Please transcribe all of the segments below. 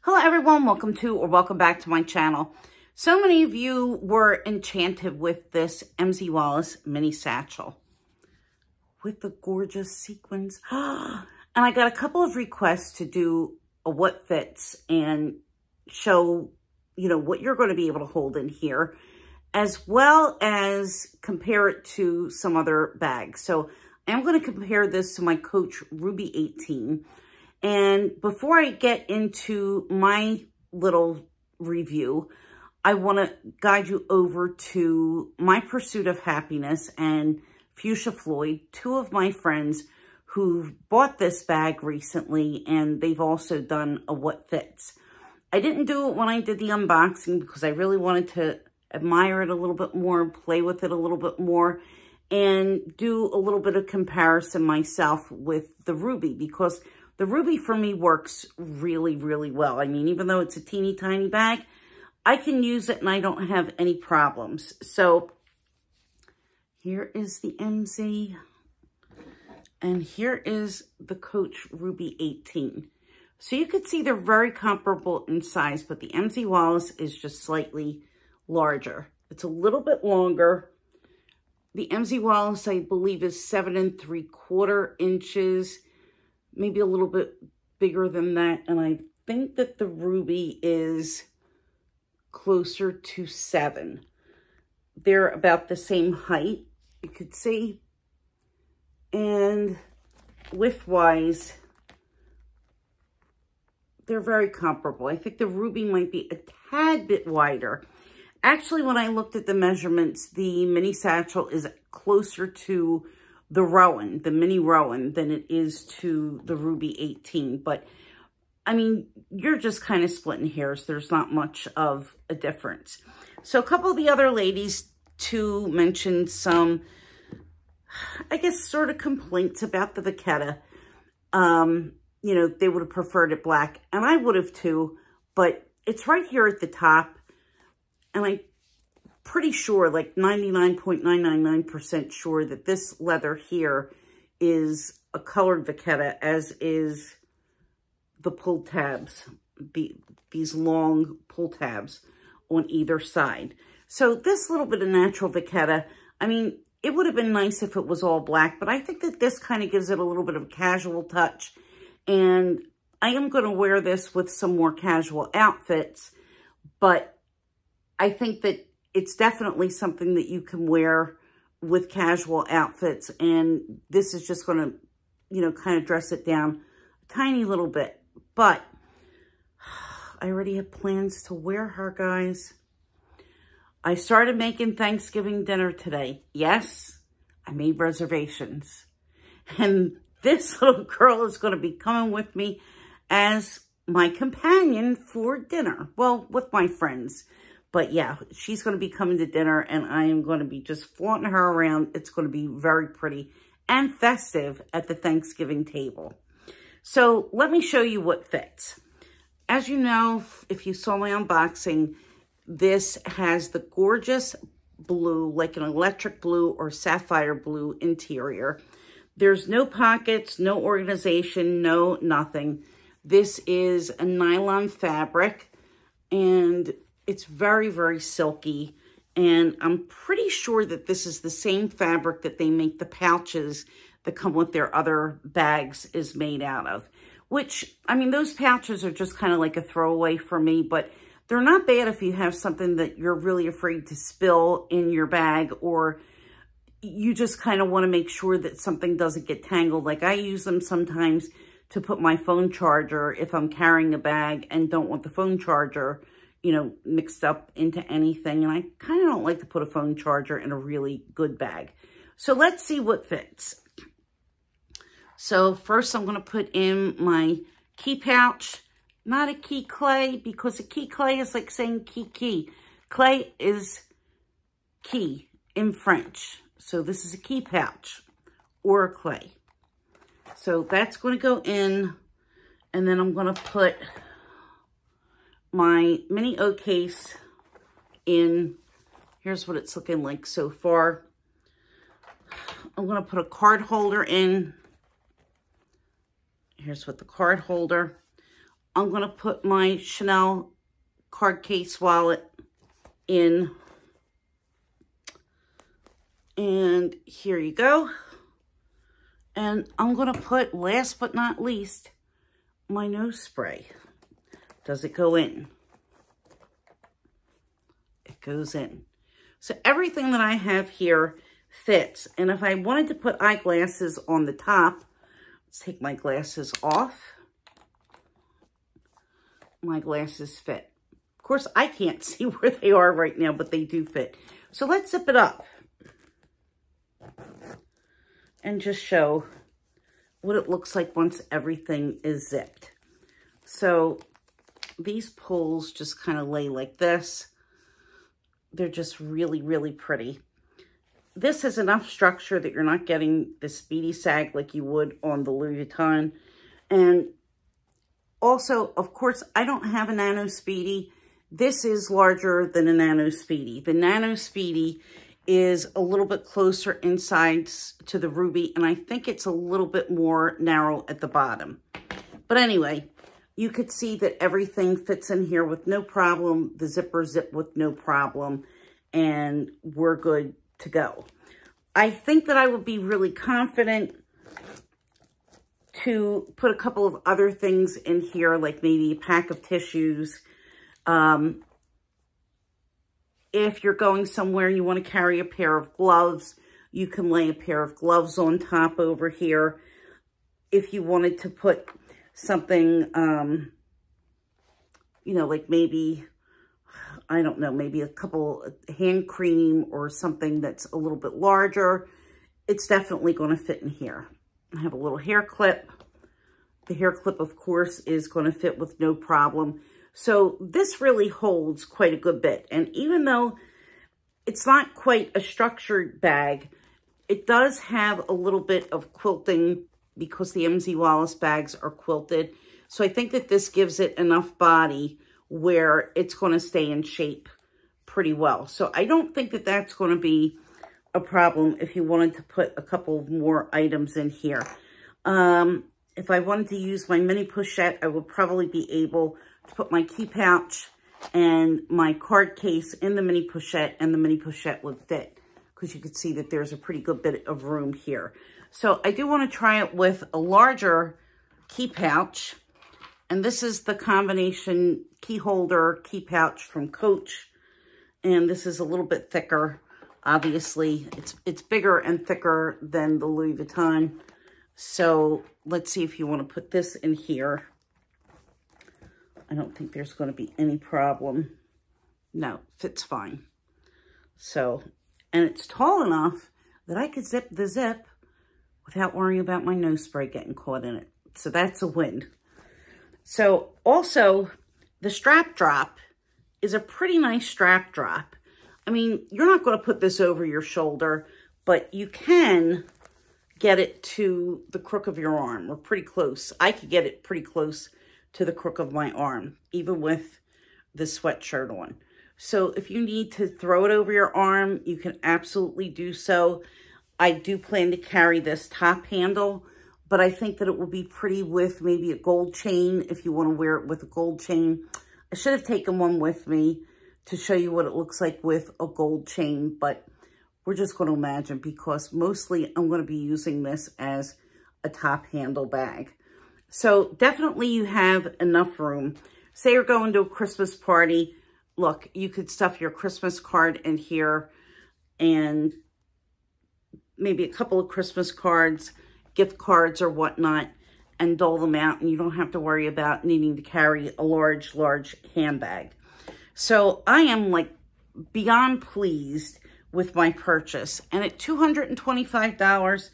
Hello everyone, welcome to or welcome back to my channel. So many of you were enchanted with this MZ Wallace mini satchel with the gorgeous sequins. And I got a couple of requests to do a what fits and show, what you're going to be able to hold in here, as well as compare it to some other bags. So I'm going to compare this to my Coach Ruby 18. And before I get into my little review, I want to guide you over to My Pursuit of Happiness and Fuchsia Floyd, two of my friends who bought this bag recently, and they've also done a what fits. I didn't do it when I did the unboxing because I really wanted to admire it a little bit more, play with it a little bit more, and do a little bit of comparison myself with the Ruby, because the Ruby for me works really, really well. I mean, even though it's a teeny tiny bag, I can use it and I don't have any problems. So here is the MZ and here is the Coach Ruby 18. So you can see they're very comparable in size, but the MZ Wallace is just slightly larger. It's a little bit longer. The MZ Wallace, I believe, is 7 3/4 inches. Maybe a little bit bigger than that. And I think that the Ruby is closer to 7. They're about the same height, you could see. And width-wise, they're very comparable. I think the Ruby might be a tad bit wider. Actually, when I looked at the measurements, the mini satchel is closer to the Rowan, the mini Rowan, than it is to the Ruby 18. But, I mean, you're just kind of splitting hairs. There's not much of a difference. So a couple of the other ladies, too, mentioned some, I guess, sort of complaints about the Vetta. They would have preferred it black, and I would have too, but it's right here at the top, and I'm pretty sure, like 99.999% sure that this leather here is a colored Vetta, as is the pull tabs, these long pull tabs on either side. So this little bit of natural Vetta, I mean, it would have been nice if it was all black, but I think that this kind of gives it a little bit of a casual touch. And I am going to wear this with some more casual outfits, but I think that it's definitely something that you can wear with casual outfits. And this is just going to, kind of dress it down a tiny little bit. But I already have plans to wear her, guys. I started making Thanksgiving dinner today. Yes, I made reservations. And this little girl is going to be coming with me as my companion for dinner. Well, with my friends. But yeah, she's going to be coming to dinner and I am going to be just flaunting her around. It's going to be very pretty and festive at the Thanksgiving table. So let me show you what fits. As you know, if you saw my unboxing, this has the gorgeous blue, like an electric blue or sapphire blue interior. There's no pockets, no organization, no nothing. This is a nylon fabric and it's very, very silky, and I'm pretty sure that this is the same fabric that they make the pouches that come with their other bags is made out of, which, I mean, those pouches are just kind of like a throwaway for me, but they're not bad if you have something that you're really afraid to spill in your bag, or you just kind of want to make sure that something doesn't get tangled. Like I use them sometimes to put my phone charger if I'm carrying a bag and don't want the phone charger mixed up into anything. And I kind of don't like to put a phone charger in a really good bag. So let's see what fits. So first I'm going to put in my key pouch, not a key clay, because a key clay is like saying key. Clay is key in French. So this is a key pouch or a clay. So that's going to go in, and then I'm going to put my mini O case in. Here's what it's looking like so far. I'm going to put a card holder in. Here's what the card holder. I'm going to put my Chanel card case wallet in. And here you go. And I'm going to put, last but not least, my nose spray. Does it go in? It goes in. So everything that I have here fits. And if I wanted to put eyeglasses on the top, let's take my glasses off. My glasses fit. Of course, I can't see where they are right now, but they do fit. So let's zip it up and just show what it looks like once everything is zipped. So these pulls just kind of lay like this. They're just really, really pretty. This has enough structure that you're not getting the speedy sag like you would on the Louis Vuitton. And also, of course, I don't have a Nano Speedy. This is larger than a Nano Speedy. The Nano Speedy is a little bit closer inside to the ruby, and I think it's a little bit more narrow at the bottom. But anyway, you could see that everything fits in here with no problem. The zipper zip with no problem, and we're good to go. I think that I would be really confident to put a couple of other things in here, like maybe a pack of tissues. If you're going somewhere and you want to carry a pair of gloves, you can lay a pair of gloves on top over here. If you wanted to put something, you know, like maybe, I don't know, maybe a couple hand cream or something that's a little bit larger, it's definitely going to fit in here. I have a little hair clip. The hair clip, of course, is going to fit with no problem. So this really holds quite a good bit. And even though it's not quite a structured bag, it does have a little bit of quilting because the MZ Wallace bags are quilted. So I think that this gives it enough body where it's going to stay in shape pretty well. So I don't think that that's going to be a problem if you wanted to put a couple more items in here. If I wanted to use my mini pochette, I would probably be able to put my key pouch and my card case in the mini pochette, and the mini pochette would fit because you could see that there's a pretty good bit of room here. So I do want to try it with a larger key pouch, and this is the combination key holder key pouch from Coach, and this is a little bit thicker. Obviously, it's bigger and thicker than the Louis Vuitton. So let's see if you want to put this in here. I don't think there's going to be any problem. No, fits fine. So, and it's tall enough that I could zip the zip without worrying about my nose spray getting caught in it. So that's a win. So also, the strap drop is a pretty nice strap drop. I mean, you're not going to put this over your shoulder, but you can get it to the crook of your arm, or pretty close. I could get it pretty close to the crook of my arm, even with the sweatshirt on. So if you need to throw it over your arm, you can absolutely do so. I do plan to carry this top handle, but I think that it will be pretty with maybe a gold chain if you want to wear it with a gold chain. I should have taken one with me to show you what it looks like with a gold chain, but we're just going to imagine because mostly I'm going to be using this as a top handle bag. So definitely you have enough room. Say you're going to a Christmas party. Look, you could stuff your Christmas card in here and maybe a couple of Christmas cards, gift cards or whatnot, and dole them out. And you don't have to worry about needing to carry a large handbag. So I am like beyond pleased with my purchase. And at $225,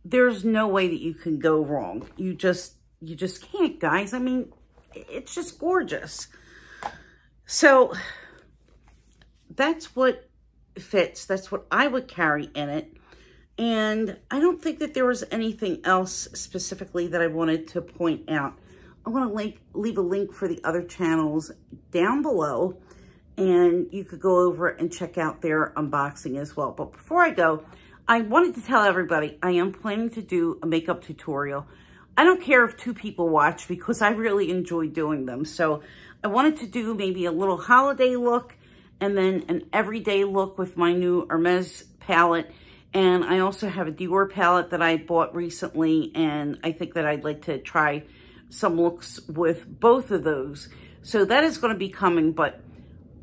there's no way that you can go wrong. You just can't, guys. I mean, it's just gorgeous. So that's what fits. That's what I would carry in it. And I don't think that there was anything else specifically that I wanted to point out. I want to leave a link for the other channels down below, and you could go over and check out their unboxing as well. But before I go, I wanted to tell everybody I am planning to do a makeup tutorial. I don't care if 2 people watch because I really enjoy doing them. So I wanted to do maybe a little holiday look and then an everyday look with my new Hermes palette. And I also have a Dior palette that I bought recently, and I think that I'd like to try some looks with both of those. So that is going to be coming, but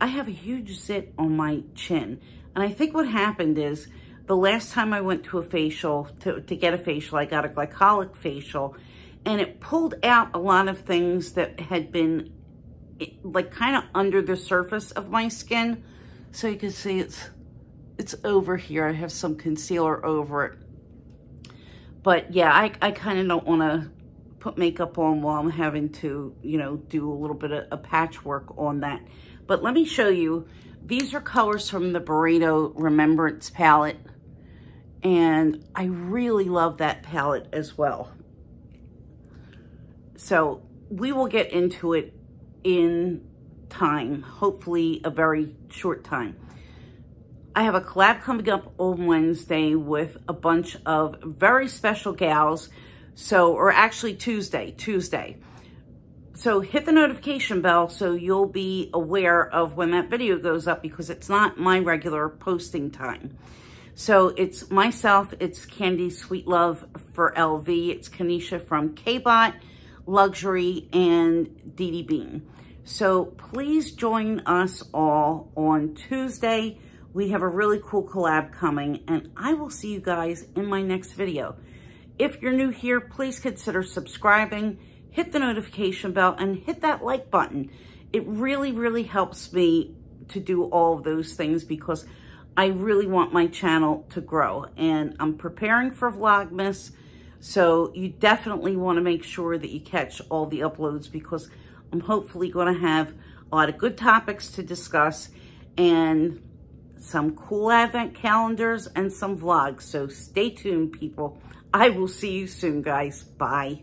I have a huge zit on my chin. And I think what happened is the last time I went to a facial, to get a facial, I got a glycolic facial, and it pulled out a lot of things that had been like kind of under the surface of my skin. So you can see it's over here. I have some concealer over it. But yeah, I kind of don't want to put makeup on while I'm having to, you know, do a little bit of a patchwork on that. But let me show you. These are colors from the Burrito Remembrance palette. And I really love that palette as well. So we will get into it in time, hopefully a very short time. I have a collab coming up on Wednesday with a bunch of very special gals. So, or actually Tuesday. So hit the notification bell so you'll be aware of when that video goes up, because it's not my regular posting time. So it's myself, it's Candy Sweet Love for LV, it's Kanisha from K-Bot, Luxury, and Dee Dee Bean. So please join us all on Tuesday. We have a really cool collab coming, and I will see you guys in my next video. If you're new here, please consider subscribing, hit the notification bell, and hit that like button. It really, really helps me to do all of those things because I really want my channel to grow. And I'm preparing for Vlogmas, so you definitely want to make sure that you catch all the uploads, because I'm hopefully going to have a lot of good topics to discuss and some cool advent calendars and some vlogs. So stay tuned, people. I will see you soon, guys. Bye.